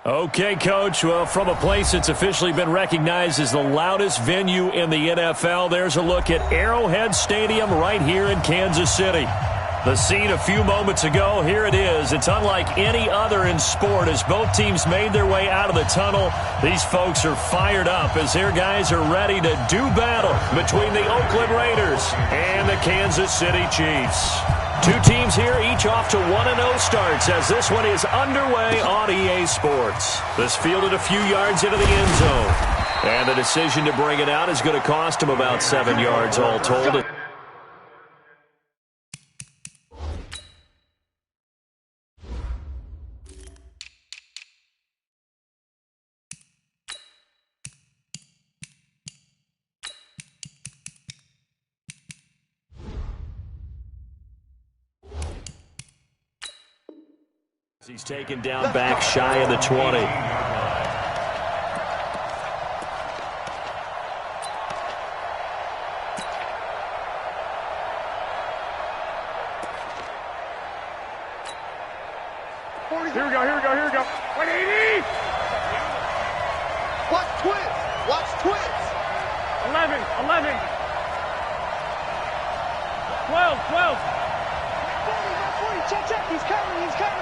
Okay, Coach. Well, from a place that's officially been recognized as the loudest venue in the NFL, there's a look at Arrowhead Stadium right here in Kansas City. The scene a few moments ago, here it is. It's unlike any other in sport as both teams made their way out of the tunnel. These folks are fired up as their guys are ready to do battle between the Oakland Raiders and the Kansas City Chiefs. Two teams here, each off to 1-0 starts as this one is underway on EA Sports. This fielded a few yards into the end zone. And the decision to bring it out is going to cost him about 7 yards all told. He's taken down back shy of the 20. Here we go, here we go, here we go. 180! Watch twins! Watch twins! 11, 11. 12, 12. Check, he's coming, he's coming.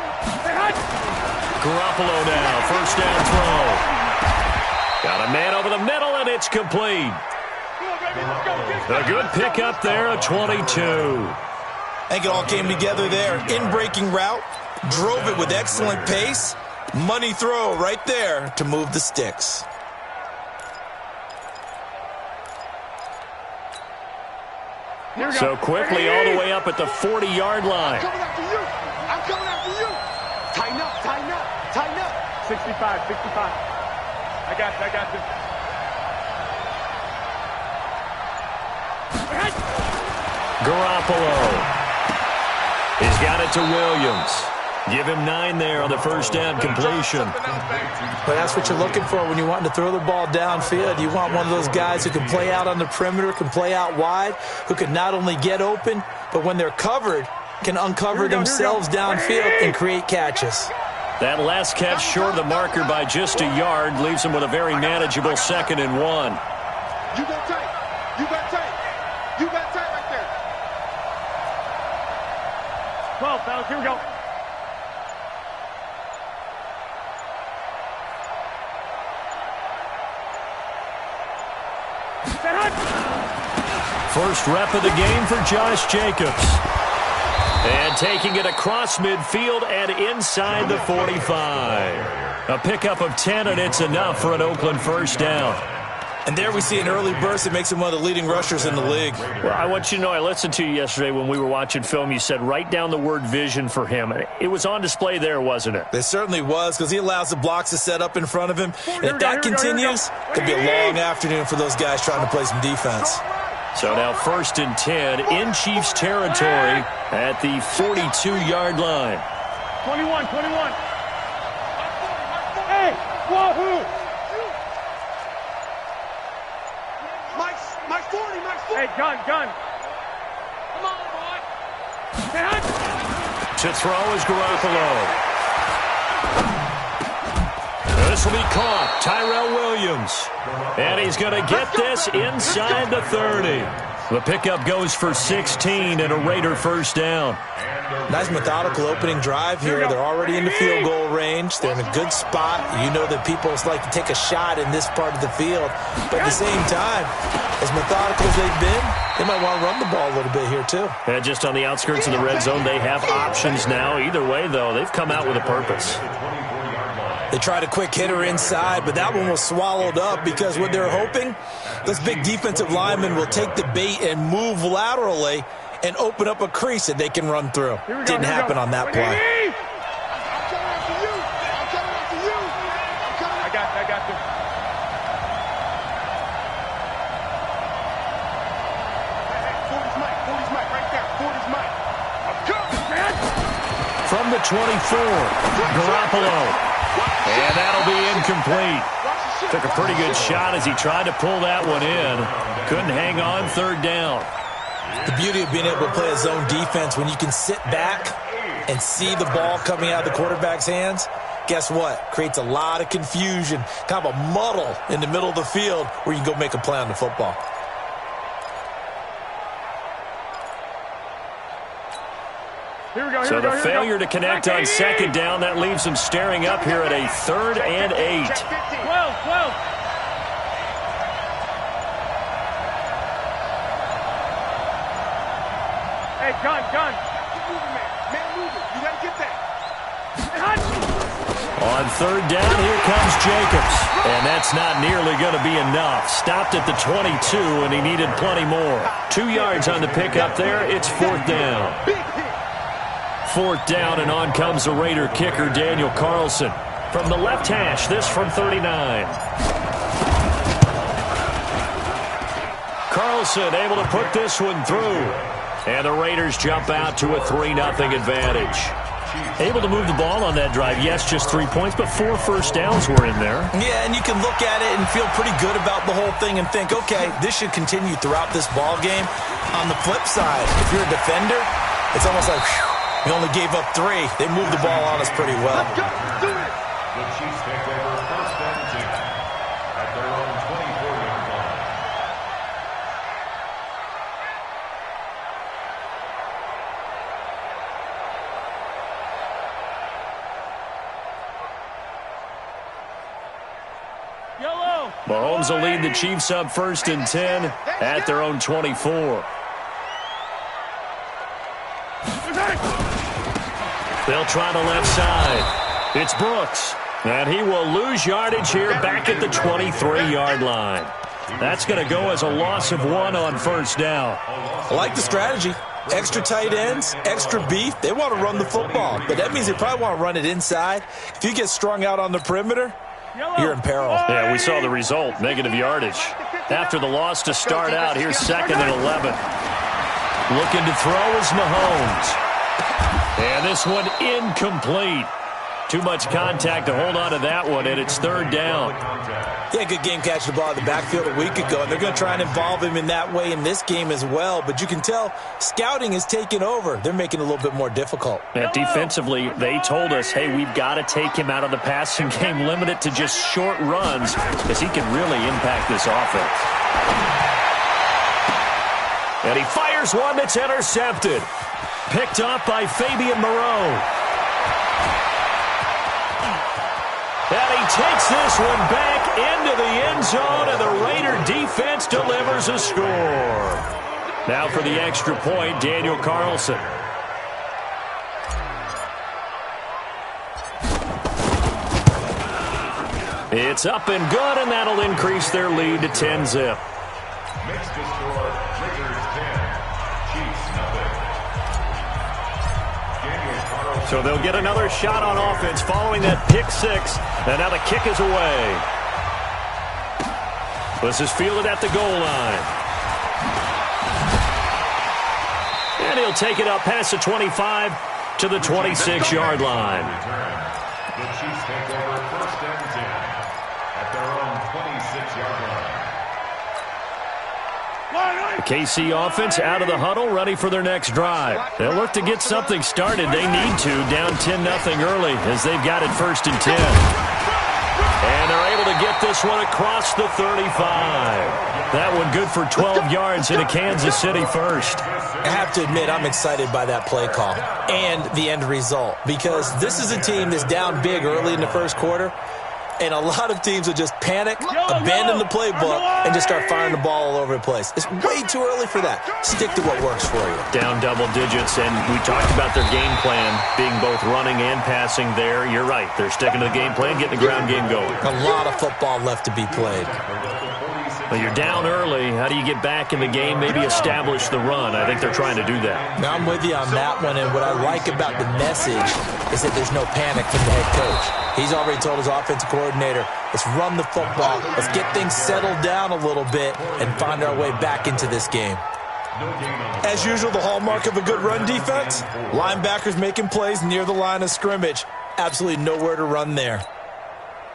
Garoppolo now, first down throw. Got a man over the middle, and it's complete. A good pickup there, a 22. I think it all came together there. In-breaking route, drove it with excellent pace. Money throw right there to move the sticks. So quickly all the way up at the 40-yard line. I'm coming after you. I'm coming after you. Tighten up, tighten up, tighten up. 65, 65. I got you, I got you. Garoppolo. He's got it to Williams. Give him 9 there on the first down completion. But that's what you're looking for when you want to throw the ball downfield. You want one of those guys who can play out on the perimeter, can play out wide, who can not only get open, but when they're covered, can uncover themselves downfield and create catches. That last catch short of the marker by just a yard leaves him with a very manageable 2nd and 1. You got tight. You got tight. You got tight right there. 12, fellas, here we go. First rep of the game for Josh Jacobs. And taking it across midfield and inside the 45. A pickup of 10, and it's enough for an Oakland first down. And there we see an early burst that makes him one of the leading rushers in the league. Well, I want you to know, I listened to you yesterday when we were watching film. You said write down the word vision for him. It was on display there, wasn't it? It certainly was, because he allows the blocks to set up in front of him. And if that continues, it'll be a long afternoon for those guys trying to play some defense. So now 1st and 10 in Chiefs territory at the 42-yard line. 21, 21. Hey, wahoo! Mike's 40, Mike's 40. Hey, gun. Come on, boy. To throw is Garoppolo. This will be caught. Tyrell Williams. And he's going to get this inside the 30. The pickup goes for 16 and a Raider first down. Nice methodical opening drive here. They're already in the field goal range. They're in a good spot. You know that people like to take a shot in this part of the field. But at the same time, as methodical as they've been, they might want to run the ball a little bit here too. And just on the outskirts of the red zone, they have options now. Either way, though, they've come out with a purpose. They tried a quick hitter inside, but that one was swallowed up because what they're hoping, those big defensive linemen will take the bait and move laterally and open up a crease that they can run through. Didn't happen on that play. I'm coming after you. I'm coming after you. I'm coming after you. I got you. Hey, 40's Mike right there. 40's Mike. I'm coming, man. From the 24, Garoppolo. And that'll be incomplete. Took a pretty good shot as he tried to pull that one in. Couldn't hang on, 3rd down. The beauty of being able to play a zone defense when you can sit back and see the ball coming out of the quarterback's hands, guess what? Creates a lot of confusion, kind of a muddle in the middle of the field where you can go make a play on the football. So the failure to connect on second down, that leaves them staring up here at a 3rd and 8. 12. Hey, gun. Keep moving, man. Man, move it. You got to get that. On 3rd down, here comes Jacobs. And that's not nearly going to be enough. Stopped at the 22, and he needed plenty more. 2 yards on the pickup there. It's 4th down. 4th down, and on comes the Raider kicker, Daniel Carlson. From the left hash, this from 39. Carlson able to put this one through. And the Raiders jump out to a 3-0 advantage. Able to move the ball on that drive. Yes, just 3 points, but 4 first downs were in there. Yeah, and you can look at it and feel pretty good about the whole thing and think, okay, this should continue throughout this ball game. On the flip side, if you're a defender, it's almost like, whew, we only gave up 3. They moved the ball on us pretty well. Let's go. Do it. The Chiefs take over 1st and 10 at their own 24-yard line. Mahomes will lead the Chiefs up 1st and 10 at their own 24. They'll try the left side. It's Brooks. And he will lose yardage here back at the 23-yard line. That's going to go as a loss of 1 on 1st down. I like the strategy. Extra tight ends, extra beef. They want to run the football, but that means they probably want to run it inside. If you get strung out on the perimeter, you're in peril. Yeah, we saw the result, negative yardage. After the loss to start out, here's 2nd and 11. Looking to throw is Mahomes. And this one incomplete. Too much contact to hold on to that one, and it's 3rd down. Yeah, good game catching the ball in the backfield a week ago, and they're going to try and involve him in that way in this game as well. But you can tell scouting is taking over. They're making it a little bit more difficult. And defensively, they told us, hey, we've got to take him out of the passing game, limit it to just short runs, because he can really impact this offense. And he fires one that's intercepted. Picked off by Fabian Moreau. And he takes this one back into the end zone, and the Raider defense delivers a score. Now for the extra point, Daniel Carlson. It's up and good, and that'll increase their lead to 10-zip. Makes the score Raiders 10, Chiefs nothing. So they'll get another shot on offense following that pick 6. And now the kick is away. This is fielded at the goal line. And he'll take it up past the 25 to the 26-yard line. The Chiefs take over 1st and 10 at their own 26-yard line. The KC offense out of the huddle, ready for their next drive. They'll look to get something started. They need to, down 10-0 early as they've got it 1st and 10. And they're able to get this one across the 35. That one good for 12 yards into Kansas City 1st. I have to admit, I'm excited by that play call and the end result, because this is a team that's down big early in the 1st quarter. And a lot of teams will just panic, abandon the playbook, and just start firing the ball all over the place. It's way too early for that. Stick to what works for you. Down double digits, and we talked about their game plan being both running and passing there. You're right. They're sticking to the game plan, getting the ground game going. A lot of football left to be played. Well, you're down early. How do you get back in the game, maybe establish the run? I think they're trying to do that. Now, I'm with you on that one, and what I like about the message is that there's no panic from the head coach. He's already told his offensive coordinator, let's run the football, let's get things settled down a little bit and find our way back into this game. As usual, the hallmark of a good run defense, linebackers making plays near the line of scrimmage. Absolutely nowhere to run there.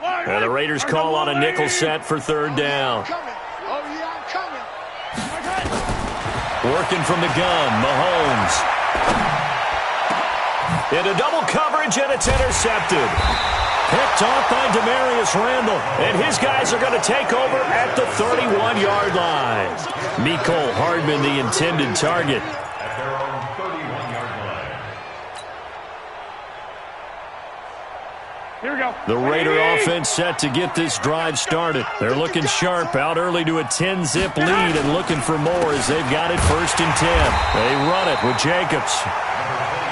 And the Raiders call on a nickel set for 3rd down. Working from the gun, Mahomes. Into double coverage, and it's intercepted. Picked off by Demarius Randall. And his guys are going to take over at the 31-yard line. Mecole Hardman, the intended target. At their own 31-yard line. Here we go. The Raider offense set to get this drive started. They're looking sharp, out early to a 10-zip lead and looking for more as they've got it 1st and 10. They run it with Jacobs.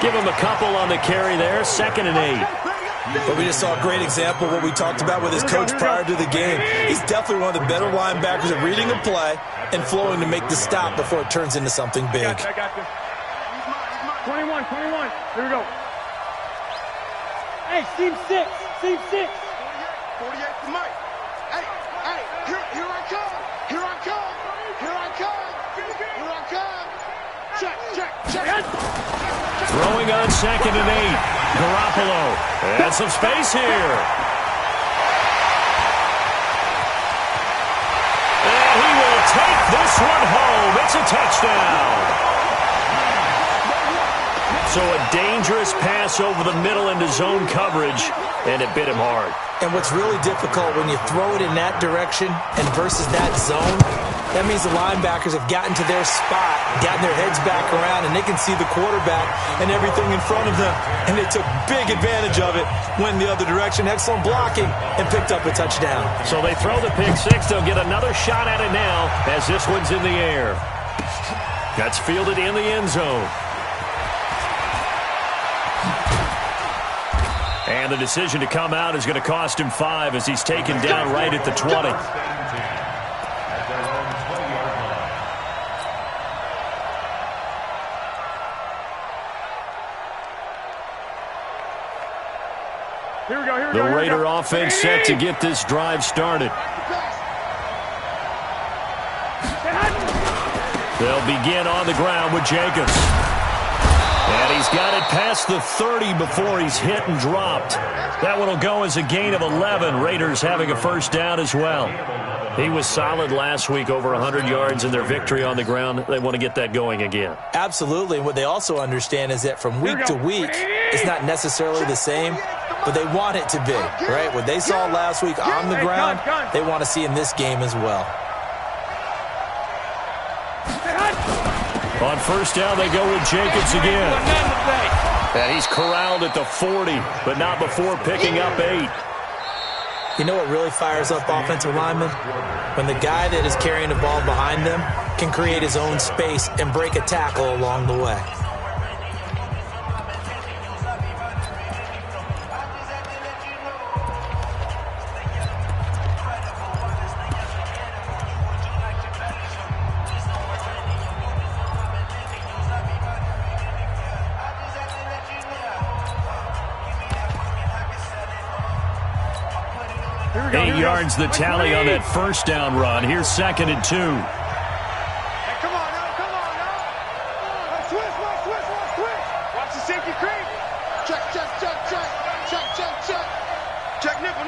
Give him a couple on the carry there, 2nd and 8. But we just saw a great example of what we talked about with his coach prior to the game. He's definitely one of the better linebackers at reading a play and flowing to make the stop before it turns into something big. I got this. 21. Here we go. Hey, seam 6. 48 for Mike. Hey, here I come. Check. Throwing on 2nd and 8. Garoppolo has some space here. And he will take this one home. It's a touchdown. So a dangerous pass over the middle into zone coverage, and it bit him hard. And what's really difficult when you throw it in that direction and versus that zone, that means the linebackers have gotten to their spot, gotten their heads back around, and they can see the quarterback and everything in front of them. And they took big advantage of it, went the other direction, excellent blocking, and picked up a touchdown. So they throw the pick six. They'll get another shot at it now as this one's in the air. That's fielded in the end zone. And the decision to come out is going to cost him 5 as he's taken down right at the 20. At their own 20-yard line. Here we go. The Raider offense set to get this drive started. They'll begin on the ground with Jacobs. And he's got it past the 30 before he's hit and dropped. That one will go as a gain of 11. Raiders having a first down as well. He was solid last week, over 100 yards in their victory on the ground. They want to get that going again. Absolutely. And what they also understand is that from week to week, it's not necessarily the same, but they want it to be, right? What they saw last week on the ground, they want to see in this game as well. On first down, they go with Jacobs again. And he's corralled at the 40, but not before picking up 8. You know what really fires up offensive linemen? When the guy that is carrying the ball behind them can create his own space and break a tackle along the way. Yards the tally on that first down run. Here's 2nd and 2. Hey, come on now. Switch. Watch the safety creep. Check. Check, nickel.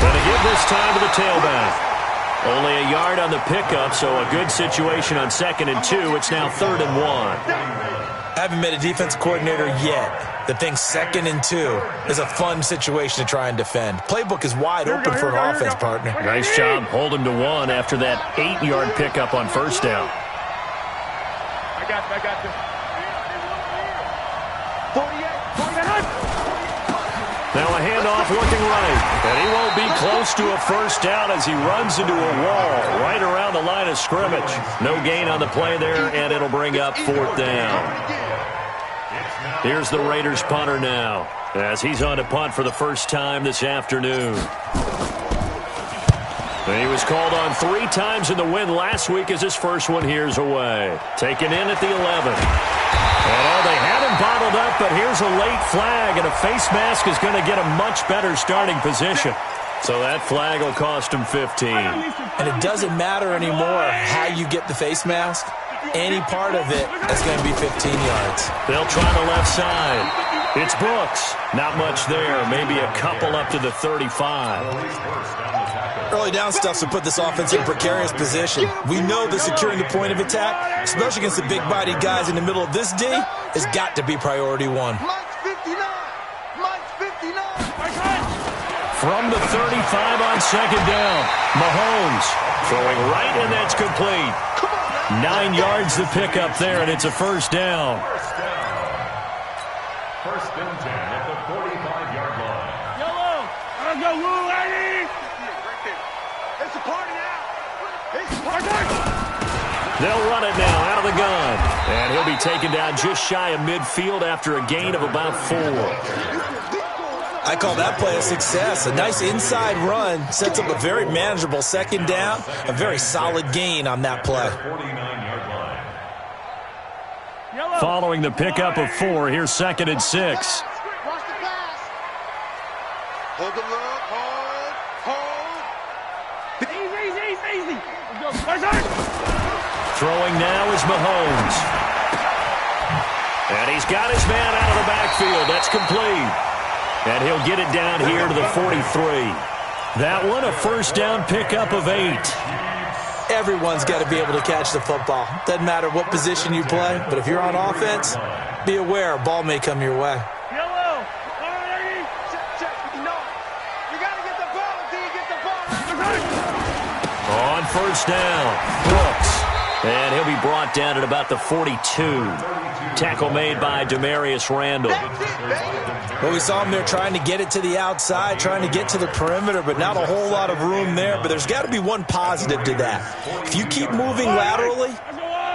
Gonna give this time to the tailback. Only a yard on the pickup, so a good situation on 2nd and 2. It's now 3rd and 1. I haven't met a defense coordinator yet that thinks 2nd and 2 is a fun situation to try and defend. Playbook is wide open for an offense, partner. Nice job holding to 1 after that 8-yard pickup on first down. I got this. 48. Now a handoff looking right. And he won't be close to a first down as he runs into a wall right around the line of scrimmage. No gain on the play there, and it'll bring up 4th down. Here's the Raiders punter now as he's on to punt for the first time this afternoon. And he was called on 3 times in the win last week as his first one here's away. Taken in at the 11. And they had him bottled up, but here's a late flag, and a face mask is going to get a much better starting position. So that flag will cost him 15. And it doesn't matter anymore how you get the face mask. Any part of it is going to be 15 yards. They'll try the left side. It's Brooks. Not much there. Maybe a couple up to the 35. Early down stuff to put this offense in a precarious position. We know that securing the point of attack, especially against the big-bodied guys in the middle of this D, has got to be priority 1. from the 35 on second down. Mahomes throwing right, and that's complete. 9 yards to pick up there, and it's a first down. First and 10 at the 45-yard line. Yellow. Let's go, Woo, lady. It's a party now. It's a party. They'll run it now out of the gun. And he'll be taken down just shy of midfield after a gain of about 4. I call that play a success. A nice inside run sets up a very manageable second down. A very solid gain on that play. 49-yard line. Following the pickup of 4, here's 2nd and 6. Watch the pass. Hold the look. Hold. Easy. Let's go. Throwing now is Mahomes. And he's got his man out of the backfield. That's complete. And he'll get it down here to the 43. That one, a first down pickup of 8. Everyone's got to be able to catch the football. Doesn't matter what position you play, but if you're on offense, be aware a ball may come your way. Yellow. Check. You got to get the ball. Do you get the ball? On first down, Brooks. And he'll be brought down at about the 42. Tackle made by Demarius Randall. Well, we saw him there trying to get it to the outside, trying to get to the perimeter, but not a whole lot of room there. But there's got to be one positive to that. If you keep moving laterally,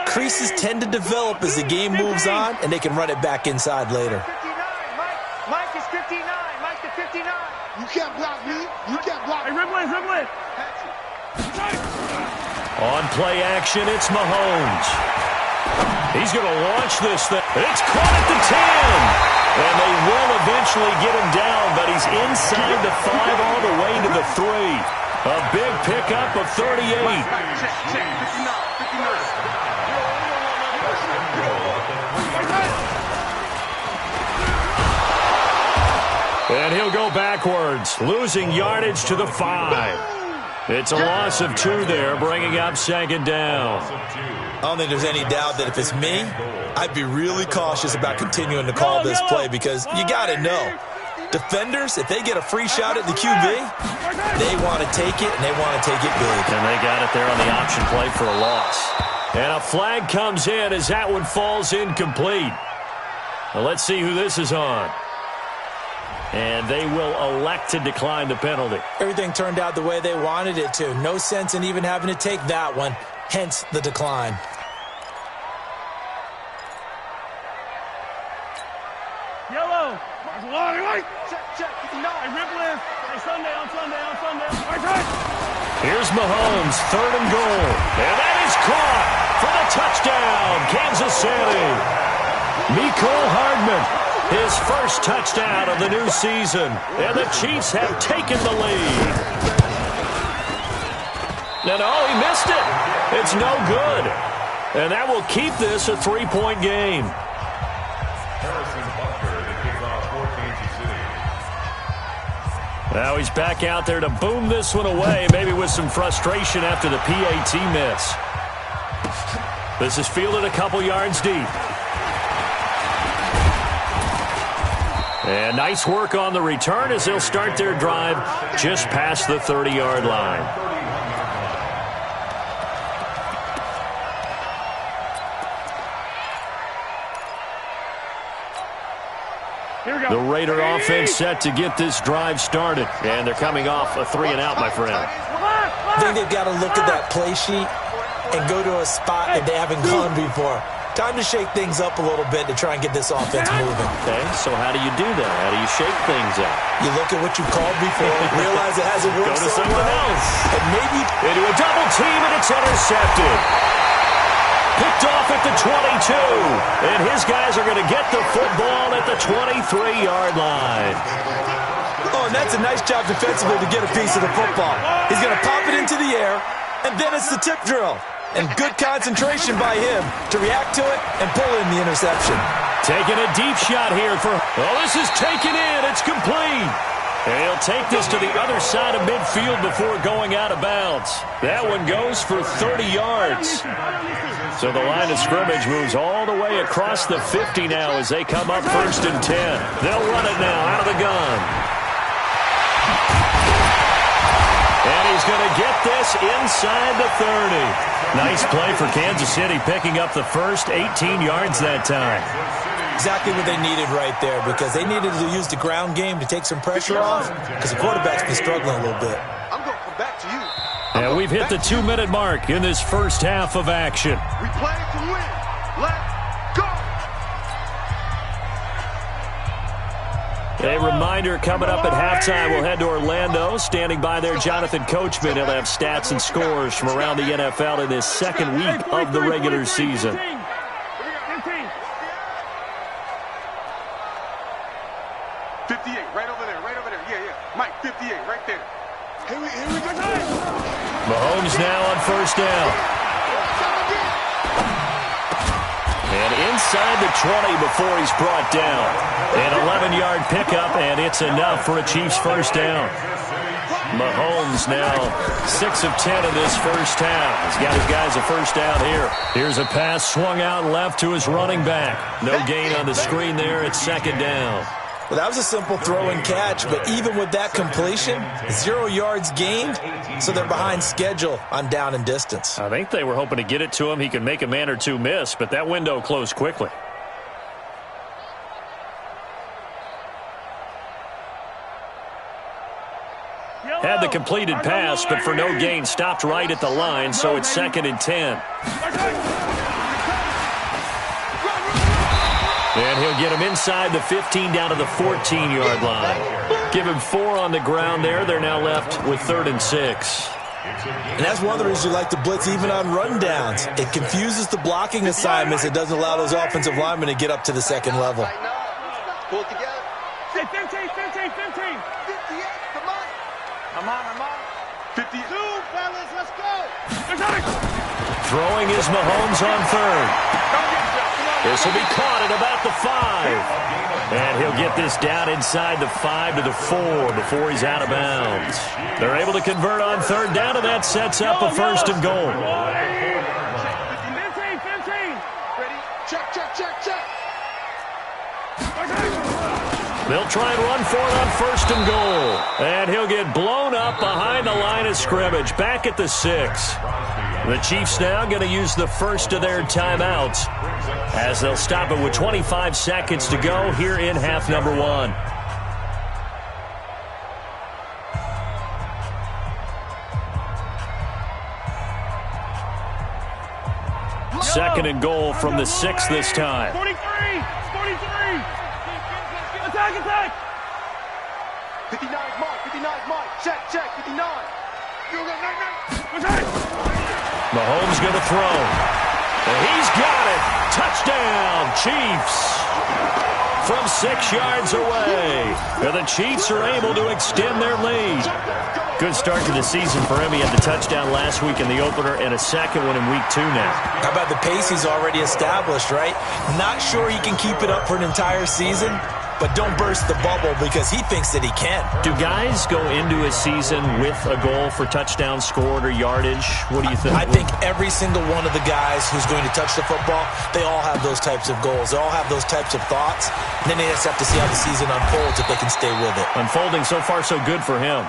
creases tend to develop as the game moves on, and they can run it back inside later. 59. Mike is 59. Mike is 59. You can't block me. You can't block me. Hey, Ripley. On play action, it's Mahomes. He's going to launch this thing. It's caught at the 10. And they will eventually get him down, but he's inside the 5 all the way to the 3. A big pickup of 38. And he'll go backwards, losing yardage to the 5. It's a loss of 2 there, bringing up second down. I don't think there's any doubt that if it's me, I'd be really cautious about continuing to call this play because you got to know. Defenders, if they get a free shot at the QB, they want to take it, and they want to take it big. And they got it there on the option play for a loss. And a flag comes in as that one falls incomplete. Now let's see who this is on. And they will elect to decline the penalty. Everything turned out the way they wanted it to. No sense in even having to take that one, hence the decline. Yellow. Check. No. Hey, Ripley. Hey, Sunday. Here's Mahomes, 3rd and goal. And that is caught for the touchdown, Kansas City. Mecole Hardman. His first touchdown of the new season. And the Chiefs have taken the lead. And oh, he missed it. It's no good. And that will keep this a 3-point game. Now he's back out there to boom this one away, maybe with some frustration after the PAT miss. This is fielded a couple yards deep. And nice work on the return as they'll start their drive just past the 30-yard line. The Raider offense set to get this drive started. And they're coming off a 3-and-out, my friend. I think they've got to look at that play sheet and go to a spot that they haven't gone before. Time to shake things up a little bit to try and get this offense moving. Okay, so how do you do that? How do you shake things up? You look at what you called before, realize it hasn't worked Go to something else. and maybe into a double team, and it's intercepted. Picked off at the 22. And his guys are going to get the football at the 23-yard line. Oh, and that's a nice job defensively to get a piece of the football. He's going to pop it into the air, and then it's the tip drill. And good concentration by him to react to it and pull in the interception. Taking a deep shot here for... Oh, this is taken in. It's complete. And he'll take this to the other side of midfield before going out of bounds. That one goes for 30 yards. So the line of scrimmage moves all the way across the 50 now as they come up 1st and 10. They'll run it now out of the gun. going to get this inside the 30. Nice play for Kansas City, picking up the first 18 yards that time. Exactly what they needed right there, because they needed to use the ground game to take some pressure off, because the quarterback's been struggling a little bit. I'm going to come back to you. And we've hit the 2-minute mark in this first half of action. We play to win. Let's go. A reminder, coming up at halftime, we'll head to Orlando. Standing by there, Jonathan Coachman. He'll have stats and scores from around the NFL in this second week of the regular season. 58, right over there. Yeah. Mike, 58, right there. Here we go. Mahomes now on first down. And inside the 20 before he's brought down. An 11-yard pickup, and it's enough for a Chiefs first down. Mahomes now 6 of 10 in this first half. He's got his guys a first down here. Here's a pass swung out left to his running back. No gain on the screen there. It's second down. Well, that was a simple throw and catch, but even with that completion, 0 yards gained, so they're behind schedule on down and distance. I think they were hoping to get it to him. He could make a man or two miss, but that window closed quickly. Had the completed pass, but for no gain, stopped right at the line, so it's second and 10. And he'll get him inside the 15 down to the 14-yard line. Give him 4 on the ground there. They're now left with 3rd and 6. And that's one of the reasons you like to blitz even on rundowns. It confuses the blocking assignments. It doesn't allow those offensive linemen to get up to the second level. Pull it together. 15. 58, come on. I'm on. 52, fellas, let's go. Throwing is Mahomes on 3rd. This will be caught at about the 5. And he'll get this down inside the 5 to the 4 before he's out of bounds. They're able to convert on 3rd down, and that sets up a 1st and goal. 15. Ready? Check. They'll try and run for it on 1st and goal. And he'll get blown up behind the line of scrimmage, back at the 6. The Chiefs now going to use the first of their timeouts as they'll stop it with 25 seconds to go here in half number 1. Second and goal from the 6 this time. 43. Attack. 59's Mike. Check. 59. Mahomes going to throw. And he's got it. Touchdown, Chiefs. From 6 yards away. And the Chiefs are able to extend their lead. Good start to the season for him. He had the touchdown last week in the opener and a second one in week 2 now. How about the pace he's already established, right? Not sure he can keep it up for an entire season, but don't burst the bubble because he thinks that he can. Do guys go into a season with a goal for touchdown scored or yardage? What do you think? I think every single one of the guys who's going to touch the football, they all have those types of goals. They all have those types of thoughts. And then they just have to see how the season unfolds if they can stay with it. Unfolding so far so good for him.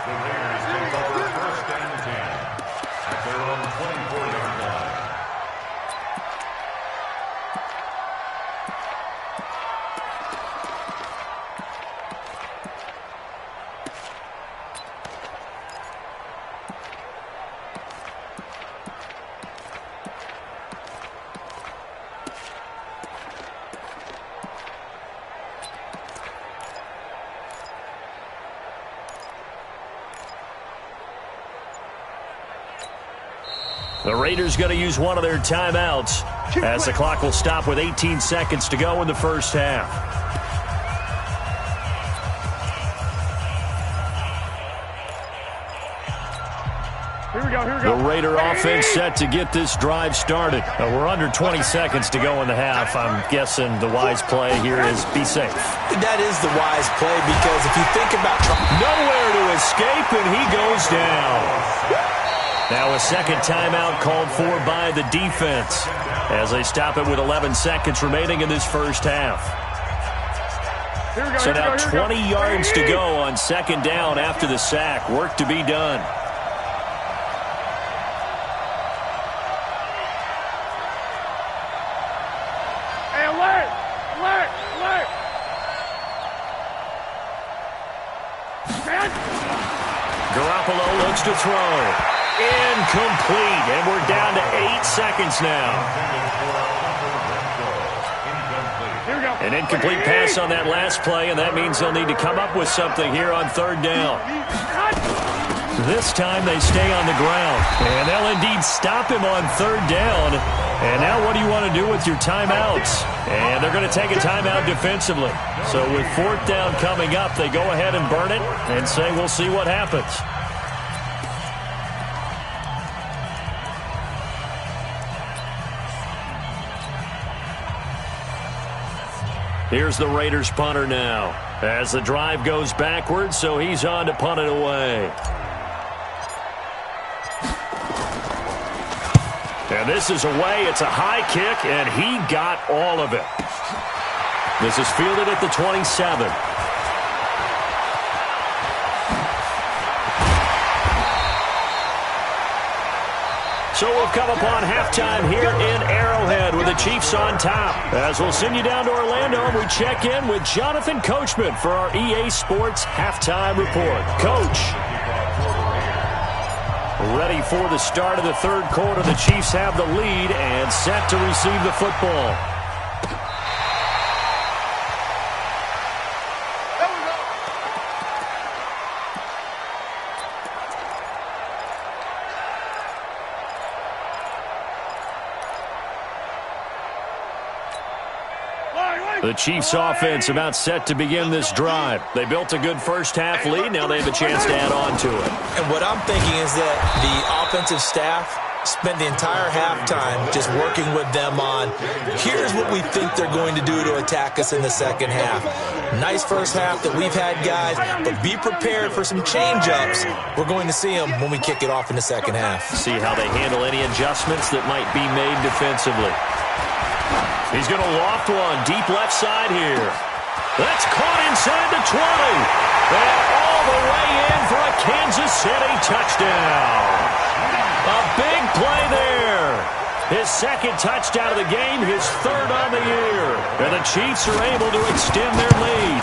The Raiders going to use one of their timeouts as the clock will stop with 18 seconds to go in the first half. Here we go. The Raider offense set to get this drive started. We're under 20 seconds to go in the half. I'm guessing the wise play here is be safe. That is the wise play because if you think about... Nowhere to escape, and he goes down. Now a second timeout called for by the defense as they stop it with 11 seconds remaining in this first half. So now 20 yards to go on second down after the sack. Work to be done. Garoppolo looks to throw. Incomplete, and we're down to 8 seconds now. An incomplete pass on that last play, and that means they'll need to come up with something here on third down. This time they stay on the ground, and they'll indeed stop him on third down. And now what do you want to do with your timeouts? And they're going to take a timeout defensively. So with fourth down coming up, they go ahead and burn it and say we'll see what happens. Here's the Raiders punter now as the drive goes backwards, so he's on to punt it away. And this is away. It's a high kick, and he got all of it. This is fielded at the 27. So we've come upon halftime here in Arrowhead with the Chiefs on top. As we'll send you down to Orlando, and we check in with Jonathan Coachman for our EA Sports Halftime Report. Coach. Ready for the start of the third quarter. The Chiefs have the lead and set to receive the football. The Chiefs offense about set to begin this drive. They built a good first half lead. Now they have a chance to add on to it. And what I'm thinking is that the offensive staff spent the entire halftime just working with them on, here's what we think they're going to do to attack us in the second half. Nice first half that we've had, guys, but be prepared for some change-ups. We're going to see them when we kick it off in the second half. See how they handle any adjustments that might be made defensively. He's going to loft one deep left side here. That's caught inside the 20. And all the way in for a Kansas City touchdown. A big play there. His second touchdown of the game, his third on the year. And the Chiefs are able to extend their lead.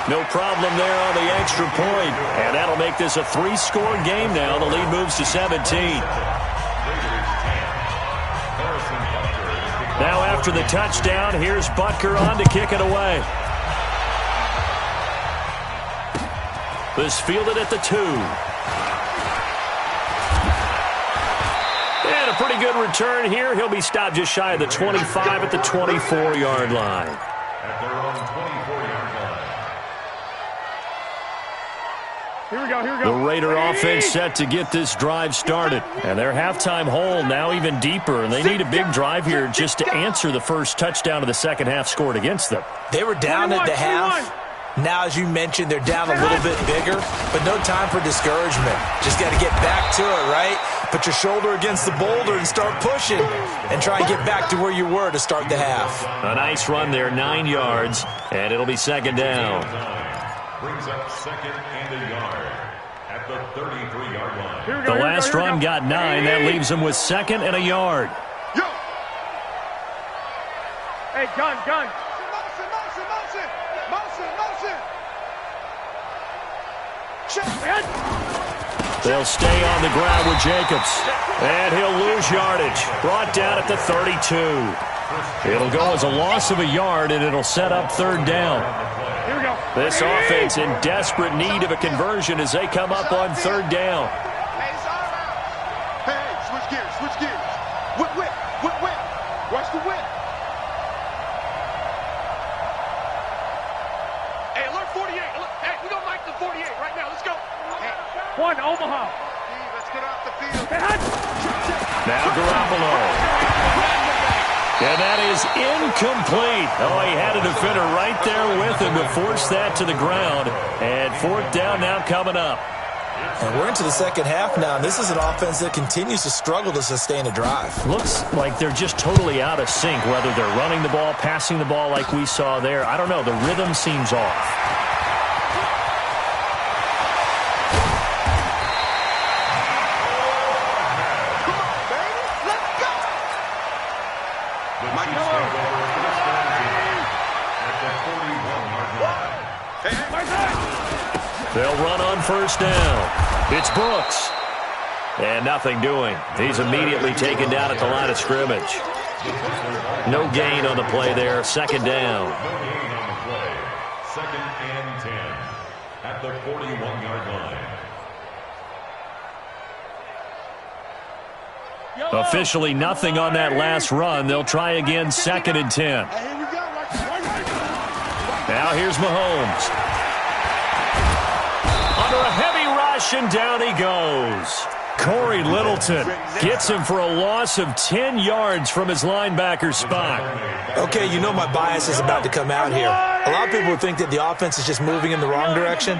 No problem there on the extra point. And that'll make this a 3-score game now. The lead moves to 17. Now after the touchdown, here's Butker on to kick it away. This fielded at the 2. And a pretty good return here. He'll be stopped just shy of the 25 at the 24-yard line. At their own 24-yard line. Here we go, here we go. The Raider offense set to get this drive started. And their halftime hole now even deeper. And they need a big drive here just to answer the first touchdown of the second half scored against them. They were down at the half. Now, as you mentioned, they're down a little bit bigger, but no time for discouragement. Just got to get back to it, right? Put your shoulder against the boulder and start pushing and try and get back to where you were to start the half. A nice run there, 9 yards, and it'll be second down. Brings up second and a yard at the 33-yard line. The last run got 9. That leaves them with second and a yard. Yo! Hey, gun. Motion. They'll stay on the ground with Jacobs. And he'll lose yardage. Brought down at the 32. It'll go as a loss of a yard, and it'll set up third down. Here we go. This offense in desperate need of a conversion as they come up on third down. Hey, switch gears. Whip. Watch the whip. Hey, alert 48. Hey, we don't like the 48 right now. Let's go. One, Omaha. Let's get off the field. Now Garoppolo. And that is incomplete. Oh, he had a defender right there with him to force that to the ground. And fourth down now coming up. And we're into the second half now. This is an offense that continues to struggle to sustain a drive. Looks like they're just totally out of sync, whether they're running the ball, passing the ball like we saw there. I don't know. The rhythm seems off. They'll run on first down. It's Brooks. And nothing doing. He's immediately taken down at the line of scrimmage. No gain on the play there. Second down. No gain on the play. 2nd and 10 at the 41-yard line. Officially nothing on that last run. They'll try again 2nd and 10. Now here's Mahomes. Under a heavy rush, and down he goes. Corey Littleton gets him for a loss of 10 yards from his linebacker spot. Okay, you know my bias is about to come out here. A lot of people think that the offense is just moving in the wrong direction.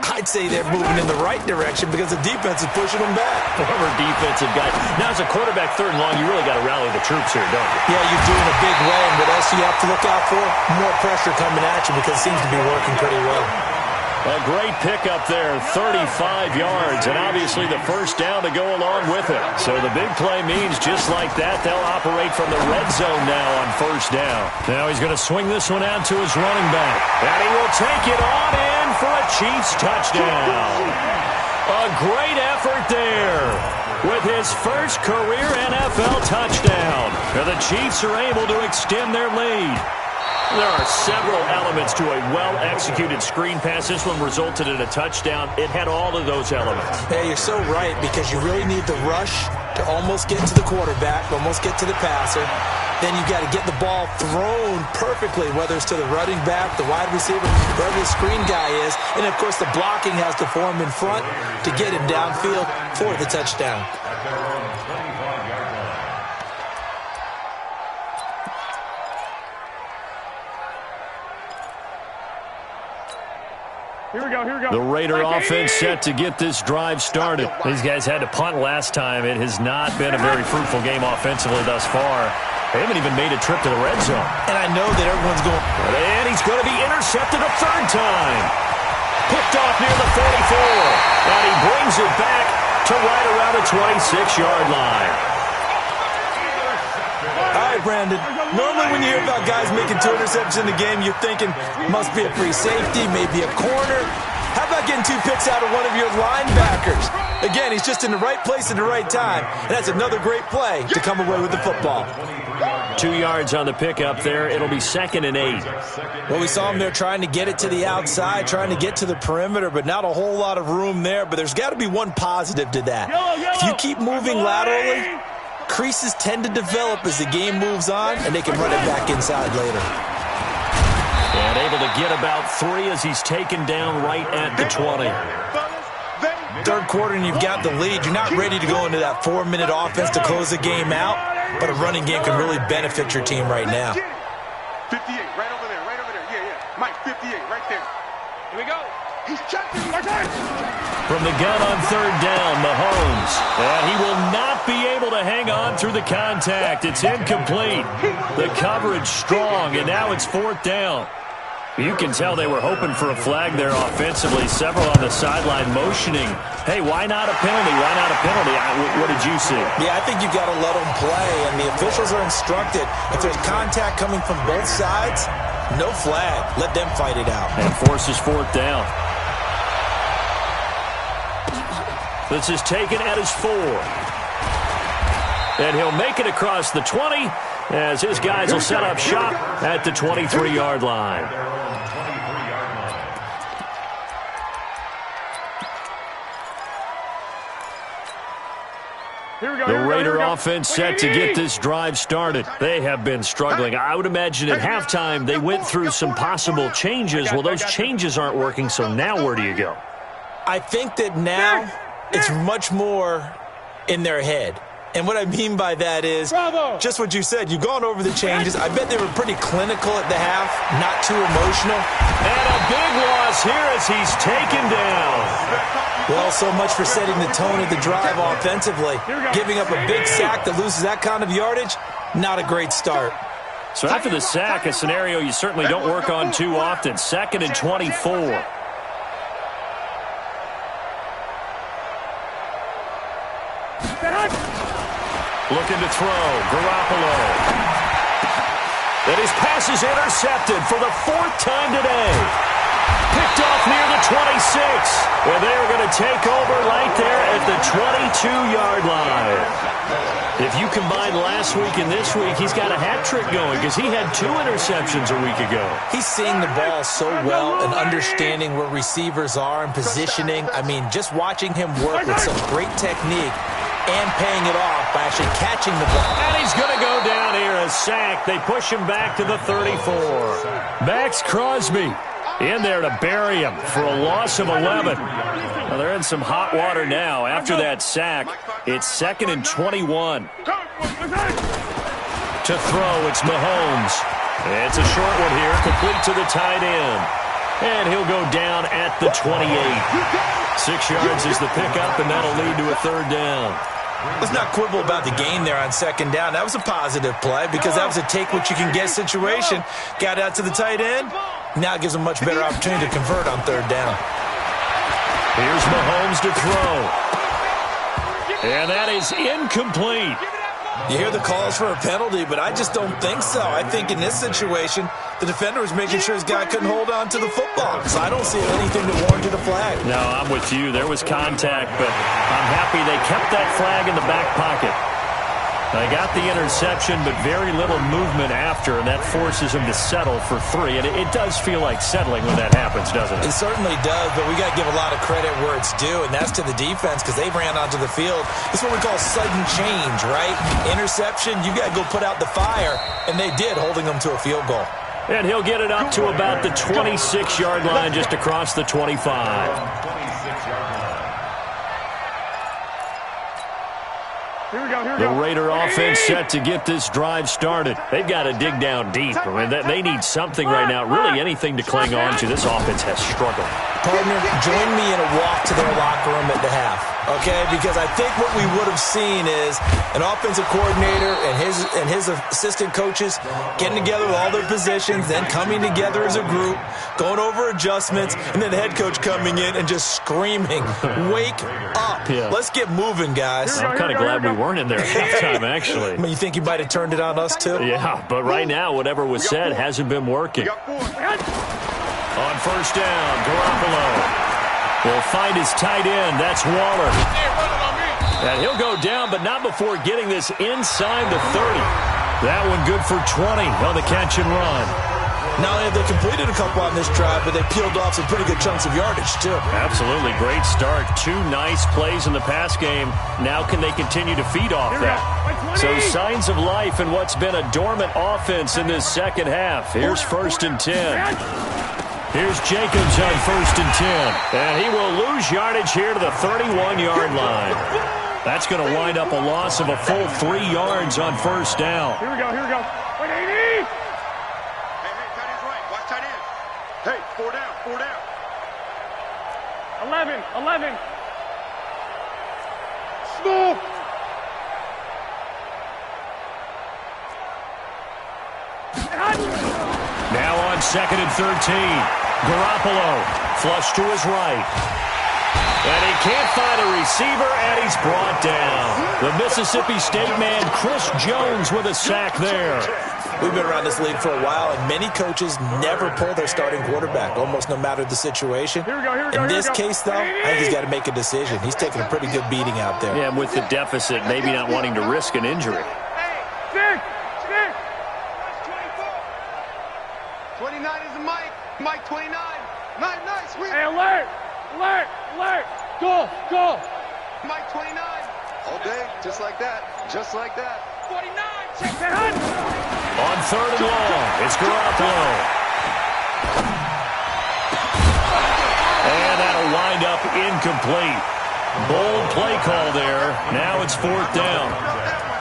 I'd say they're moving in the right direction because the defense is pushing them back. Former defensive guy. Now, as a quarterback, 3rd and long, you really got to rally the troops here, don't you? Yeah, you do in a big way. And what else do you have to look out for? More pressure coming at you because it seems to be working pretty well. A great pickup there, 35 yards, and obviously the first down to go along with it. So the big play means just like that, they'll operate from the red zone now on first down. Now he's going to swing this one out to his running back, and he will take it on in for a Chiefs touchdown. A great effort there with his first career NFL touchdown. Now the Chiefs are able to extend their lead. There are several elements to a well-executed screen pass. This one resulted in a touchdown. It had all of those elements. Yeah, you're so right because you really need the rush to almost get to the quarterback, almost get to the passer. Then you got to get the ball thrown perfectly, whether it's to the running back, the wide receiver, wherever the screen guy is. And, of course, the blocking has to form in front to get him downfield for the touchdown. Here we go, here we go. The Raider offense set to get this drive started. These guys had to punt last time. It has not been a very fruitful game offensively thus far. They haven't even made a trip to the red zone. And I know that everyone's going. And he's going to be intercepted a 3rd time. Picked off near the 44. And he brings it back to right around the 26-yard line. All right, Brandon. Normally when you hear about guys making 2 interceptions in the game, you're thinking must be a free safety, maybe a corner. How about getting 2 picks out of one of your linebackers? Again, he's just in the right place at the right time. And that's another great play to come away with the football. 2 yards on the pickup there. It'll be 2nd and 8. Well, we saw him there trying to get it to the outside, trying to get to the perimeter, but not a whole lot of room there. But there's got to be one positive to that. If you keep moving laterally, creases tend to develop as the game moves on, and they can run it back inside later. And able to get about 3 as he's taken down right at the 20. 3rd quarter and you've got the lead. You're not ready to go into that 4-minute offense to close the game out, but a running game can really benefit your team right now. 58, right over there, right over there. Yeah. Mike, 58, right there. Here we go. He's checking. From the gun on 3rd down, Mahomes. And he will not be able to hang on through the contact. It's incomplete. The coverage strong, and now it's 4th down. You can tell they were hoping for a flag there offensively. Several on the sideline motioning. Hey, why not a penalty? Why not a penalty? What did you see? Yeah, I think you've got to let them play, and the officials are instructed. If there's contact coming from both sides, no flag. Let them fight it out. And forces 4th down. This is taken at his 4. And he'll make it across the 20 as his guys will set up shop at the 23-yard line. The Raider offense set to get this drive started. They have been struggling. I would imagine at halftime they went through some possible changes. Well, those changes aren't working, so now where do you go? I think that now it's much more in their head. And what I mean by that is just what you said. You've gone over the changes. I bet they were pretty clinical at the half, not too emotional. And a big loss here as he's taken down. Well, so much for setting the tone of the drive offensively. Giving up a big sack that loses that kind of yardage, not a great start. So after the sack, a scenario you certainly don't work on too often. 2nd and 24. Looking to throw, Garoppolo. And his pass is intercepted for the 4th time today. Picked picked off near the 26. And they are going to take over right there at the 22-yard line. If you combine last week and this week, he's got a hat trick going because he had 2 interceptions a week ago. He's seeing the ball so well and understanding where receivers are and positioning. I mean, just watching him work with some great technique and paying it off by actually catching the ball. And he's going to go down here, a sack. They push him back to the 34. Max Crosby in there to bury him for a loss of 11. Well, they're in some hot water now. After that sack, it's 2nd and 21. To throw, it's Mahomes. It's a short one here, complete to the tight end. And he'll go down at the 28. 6 yards is the pickup, and that'll lead to a 3rd down. Let's not quibble about the gain there on 2nd down. That was a positive play because that was a take-what-you-can-get situation. Got out to the tight end. Now it gives them a much better opportunity to convert on 3rd down. Here's Mahomes to throw. And that is incomplete. You hear the calls for a penalty, but I just don't think so. I think in this situation, the defender was making sure his guy couldn't hold on to the football. So I don't see anything that warranted a flag. No, I'm with you. There was contact, but I'm happy they kept that flag in the back pocket. They got the interception, but very little movement after, and that forces them to settle for 3. And it does feel like settling when that happens, doesn't it? It certainly does, but we got to give a lot of credit where it's due, and that's to the defense because they ran onto the field. It's what we call sudden change, right? Interception, you got to go put out the fire, and they did, holding them to a field goal. And he'll get it up to about the 26-yard line, just across the 25. Here we go, The Raider offense set to get this drive started. They've got to dig down deep. I mean, they need something right now, really anything to cling on to. This offense has struggled. Partner, join me in a walk to their locker room at the half, okay? Because I think what we would have seen is an offensive coordinator and his assistant coaches getting together with all their positions, then coming together as a group, going over adjustments, and then the head coach coming in and just screaming, wake up. Yeah. Let's get moving, guys. I'm kind of glad we weren't in there at halftime, actually. I mean, you think you might have turned it on us, too? Yeah, but right now, whatever was said hasn't been working. On 1st down, Garoppolo will find his tight end. That's Waller. And he'll go down, but not before getting this inside the 30. That one good for 20 on the catch and run. Not only have they completed a couple on this drive, but they peeled off some pretty good chunks of yardage, too. Absolutely. Great start. 2 nice plays in the pass game. Now can they continue to feed off that? So signs of life in what's been a dormant offense in this second half. Here's 1st and 10. Here's Jacobs on 1st and 10. And he will lose yardage here to the 31-yard line. That's going to wind up a loss of a full 3 yards on 1st down. Here we go, here we go. Wait, 80! Tight end's right. Watch tight end. Hey, 4 down, 4 down. 11. Smooth. Now on 2nd and 13. Garoppolo flush to his right. And he can't find a receiver, and he's brought down. The Mississippi State man, Chris Jones, with a sack there. We've been around this league for a while, and many coaches never pull their starting quarterback, almost no matter the situation. In this case, though, I think he's got to make a decision. He's taking a pretty good beating out there. Yeah, with the deficit, maybe not wanting to risk an injury. 29 is the Mike. Mike 29. Nice. Hey, alert. Go. Mike 29. All day, just like that. 49. Check that. On 3rd and long, it's Garoppolo. And that'll wind up incomplete. Bold play call there. Now it's 4th down.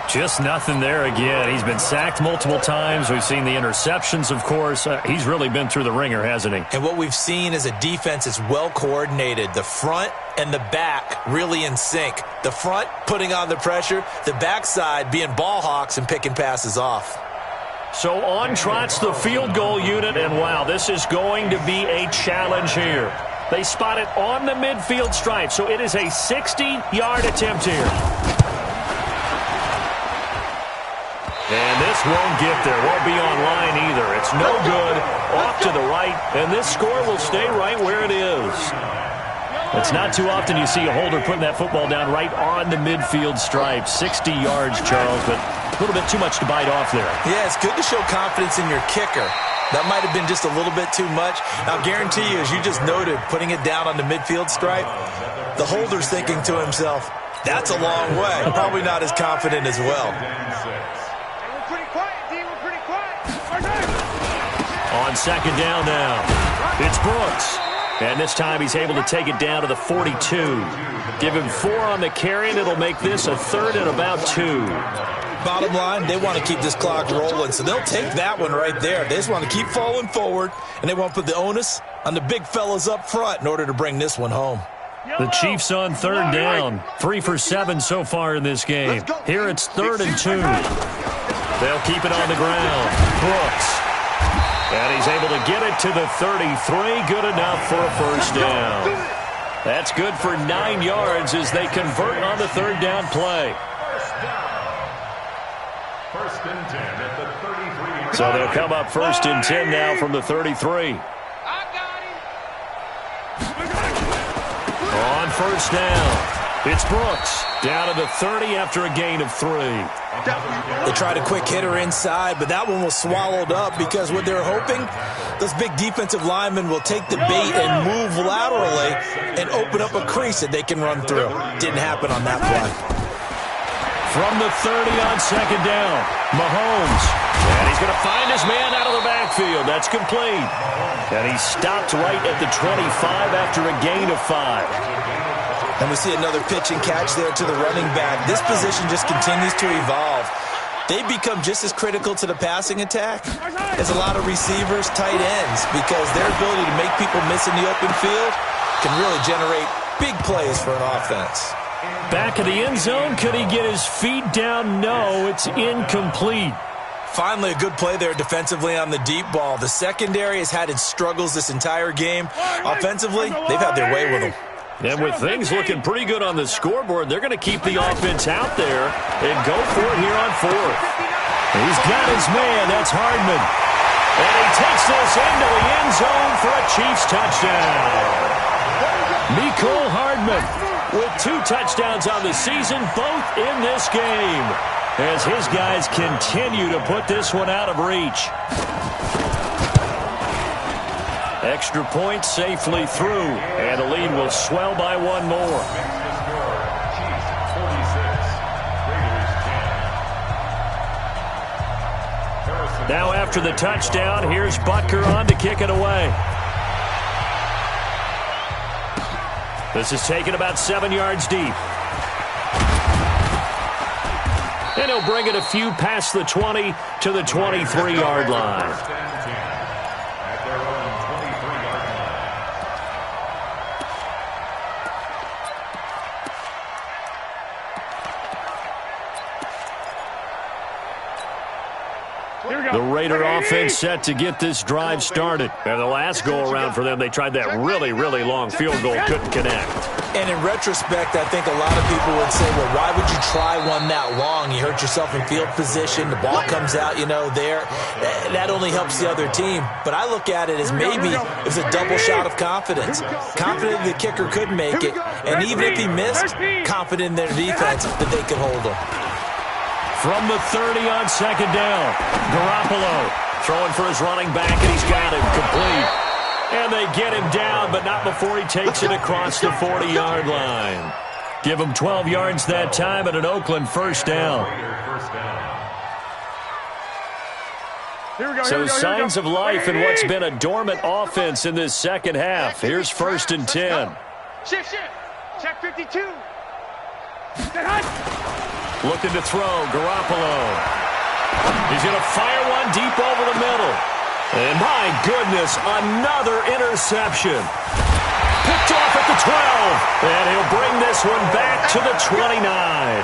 Just nothing there again. He's been sacked multiple times. We've seen the interceptions, of course. He's really been through the ringer, hasn't he? And what we've seen is a defense that's well coordinated. The front and the back really in sync. The front putting on the pressure, the backside being ball hawks and picking passes off. So on trots the field goal unit, and wow, this is going to be a challenge here. They spot it on the midfield stripe, so it is a 60-yard attempt here. And this won't get there. Won't be online either. It's no good. Off to the right, and this score will stay right where it is. It's not too often you see a holder putting that football down right on the midfield stripe. 60 yards, Charles, but a little bit too much to bite off there. Yeah, it's good to show confidence in your kicker. That might have been just a little bit too much. I'll guarantee you, as you just noted, putting it down on the midfield stripe, the holder's thinking to himself, that's a long way. Probably not as confident as well. We're pretty quiet, D. We're pretty quiet. On second down now, it's Brooks. And this time he's able to take it down to the 42. Give him 4 on the carry, and it'll make this a 3rd and about 2. Bottom line, they want to keep this clock rolling, so they'll take that one right there. They just want to keep falling forward, and they want to put the onus on the big fellas up front in order to bring this one home. The Chiefs on 3rd down. 3 for 7 so far in this game. Here it's 3rd and 2. They'll keep it on the ground. Brooks. And he's able to get it to the 33. Good enough for a first down. That's good for 9 yards as they convert on the 3rd down play. First and 10 at the 33. So they'll come up 1st and 10 now from the 33. On 1st down, it's Brooks. Down to the 30 after a gain of 3. They tried a quick hitter inside, but that one was swallowed up because what they're hoping, those big defensive linemen will take the bait and move laterally and open up a crease that they can run through. Didn't happen on that play. From the 30 on 2nd down, Mahomes. And he's going to find his man out of the backfield. That's complete. And he stopped right at the 25 after a gain of 5. And we see another pitch and catch there to the running back. This position just continues to evolve. They become just as critical to the passing attack as a lot of receivers, tight ends, because their ability to make people miss in the open field can really generate big plays for an offense. Back of the end zone, could he get his feet down? No, it's incomplete. Finally, a good play there defensively on the deep ball. The secondary has had its struggles this entire game. Offensively, they've had their way with them. And with things looking pretty good on the scoreboard, they're going to keep the offense out there and go for it here on 4th. He's got his man. That's Hardman. And he takes this into the end zone for a Chiefs touchdown. Mecole Hardman with 2 touchdowns on the season, both in this game, as his guys continue to put this one out of reach. Extra point safely through, and the lead will swell by 1 more. Now after the touchdown, here's Butker on to kick it away. This is taken about 7 yards deep. And he'll bring it a few past the 20 to the 23-yard line. The Raider offense set to get this drive started. And the last go-around for them, they tried that really, really long field goal, couldn't connect. And in retrospect, I think a lot of people would say, well, why would you try one that long? You hurt yourself in field position. The ball comes out, there. That only helps the other team. But I look at it as maybe it was a double shot of confidence. Confident the kicker could make it. And even if he missed, confident in their defense that they could hold him. From the 30 on 2nd down, Garoppolo throwing for his running back, and he's got him complete. And they get him down, but not before he takes it across the 40-yard line. Give him 12 yards that time and an Oakland 1st down. So signs of life in what's been a dormant offense in this second half. Here's 1st and 10. Shift. Check 52. Looking to throw, Garoppolo. He's going to fire one deep over the middle. And my goodness, another interception. Picked off at the 12. And he'll bring this one back to the 29.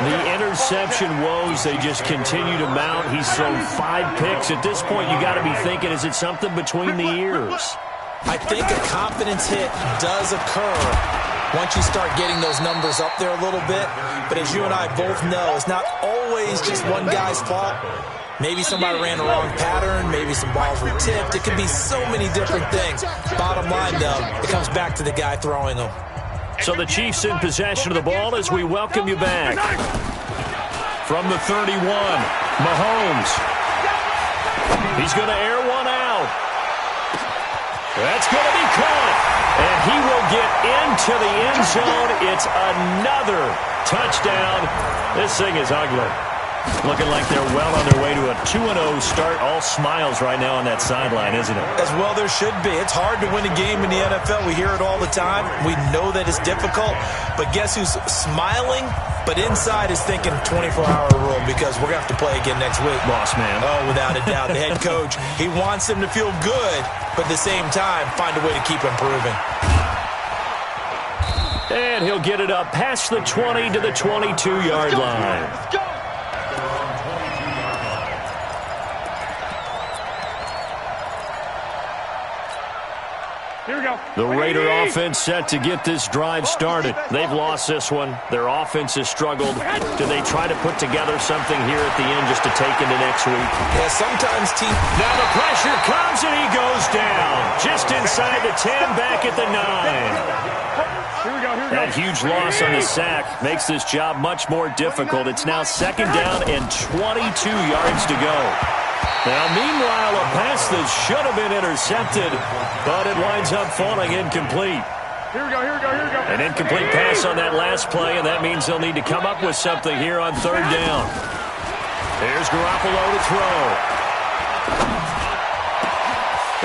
The interception woes, they just continue to mount. He's thrown 5 picks. At this point, you got to be thinking, is it something between the ears? I think a confidence hit does occur once you start getting those numbers up there a little bit. But as you and I both know, it's not always just one guy's fault. Maybe somebody ran the wrong pattern. Maybe some balls were tipped. It could be so many different things. Bottom line, though, it comes back to the guy throwing them. So the Chiefs in possession of the ball as we welcome you back. From the 31, Mahomes. He's going to air one out. That's going to be caught. And he will get into the end zone. It's another touchdown. This thing is ugly. Looking like they're well on their way to a 2-0 start. All smiles right now on that sideline, isn't it? As well there should be. It's hard to win a game in the NFL. We hear it all the time. We know that it's difficult. But guess who's smiling? But inside is thinking 24-hour rule because we're going to have to play again next week. Boss man. Oh, without a doubt. The head coach, he wants them to feel good, but at the same time, find a way to keep improving. And he'll get it up past the 20 to the 22-yard line. Let's go. Here we go. The Raider offense set to get this drive started. They've lost this one. Their offense has struggled. Do they try to put together something here at the end just to take into next week? Yeah, sometimes teams... Now the pressure comes and he goes down. Just inside the 10, back at the 9. Here we go. That huge loss on the sack makes this job much more difficult. It's now second down and 22 yards to go. Now, meanwhile, a pass that should have been intercepted, but it winds up falling incomplete. Here we go. An incomplete pass on that last play, and that means they'll need to come up with something here on third down. There's Garoppolo to throw.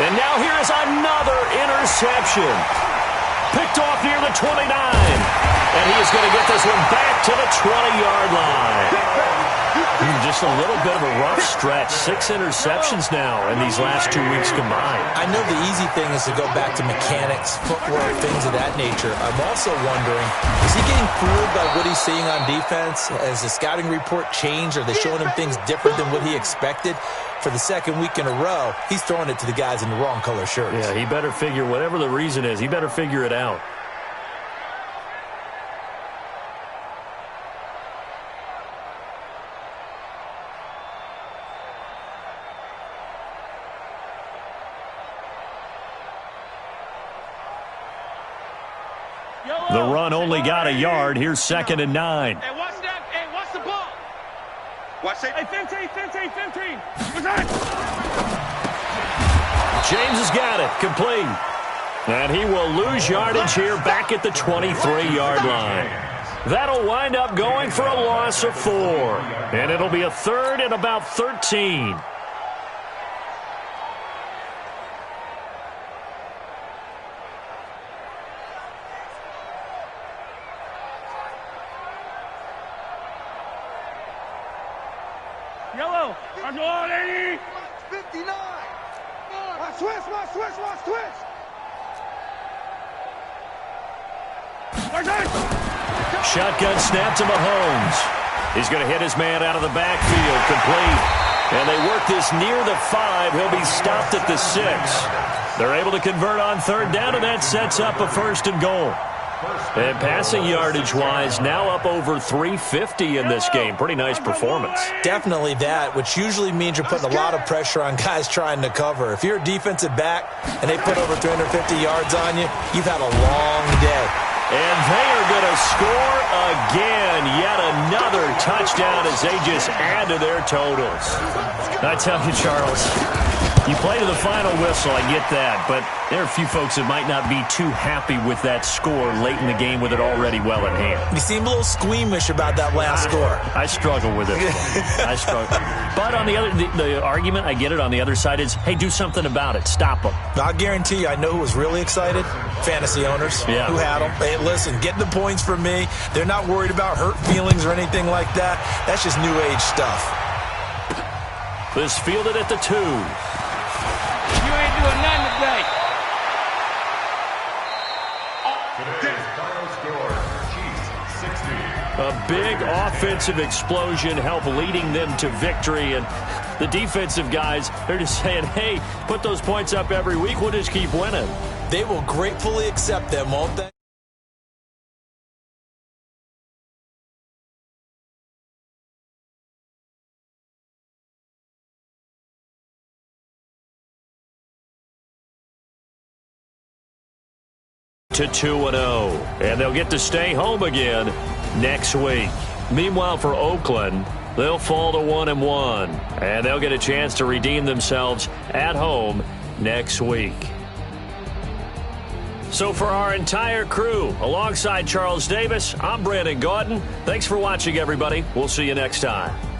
And now here is another interception. Picked off near the 29. And he is going to get this one back to the 20-yard line. Just a little bit of a rough stretch. 6 interceptions now in these last 2 weeks combined. I know the easy thing is to go back to mechanics, footwork, things of that nature. I'm also wondering, is he getting fooled by what he's seeing on defense? Has the scouting report changed? Are they showing him things different than what he expected? For the second week in a row, he's throwing it to the guys in the wrong color shirts. Yeah, he better figure, whatever the reason is, he better figure it out. The run only got a yard. Here's second and 9. Hey, watch that. Hey, watch the ball. Watch it. Hey, 15. What's that? James has got it. Complete. And he will lose yardage here back at the 23-yard line. That'll wind up going for a loss of 4. And it'll be a third and about 13. Yellow. I'm going, 80. 59. Watch twist. Shotgun snap to Mahomes. He's going to hit his man out of the backfield. Complete. And they work this near the 5. He'll be stopped at the 6. They're able to convert on third down, and that sets up a first and goal. And passing yardage-wise, now up over 350 in this game. Pretty nice performance. Definitely that, which usually means you're putting a lot of pressure on guys trying to cover. If you're a defensive back and they put over 350 yards on you, you've had a long day. And they are going to score again. Yet another touchdown as they just add to their totals. I tell you, Charles, you play to the final whistle, I get that, but there are a few folks that might not be too happy with that score late in the game with it already well in hand. You seem a little squeamish about that last score. I struggle with it. I struggle. But on the other, the argument, I get it, on the other side is, hey, do something about it. Stop them. I'll guarantee you, I know who was really excited. Fantasy owners who had them. Hey, listen, get the points from me. They're not worried about hurt feelings or anything like that. That's just new age stuff. This fielded at the 2. You ain't doing nothing today. A big offensive explosion helped leading them to victory. And the defensive guys, they're just saying, hey, put those points up every week. We'll just keep winning. They will gratefully accept them, won't they? to 2-0, and they'll get to stay home again next week. Meanwhile, for Oakland, they'll fall to 1-1, and they'll get a chance to redeem themselves at home next week. So for our entire crew, alongside Charles Davis, I'm Brandon Gaudin. Thanks for watching, everybody. We'll see you next time.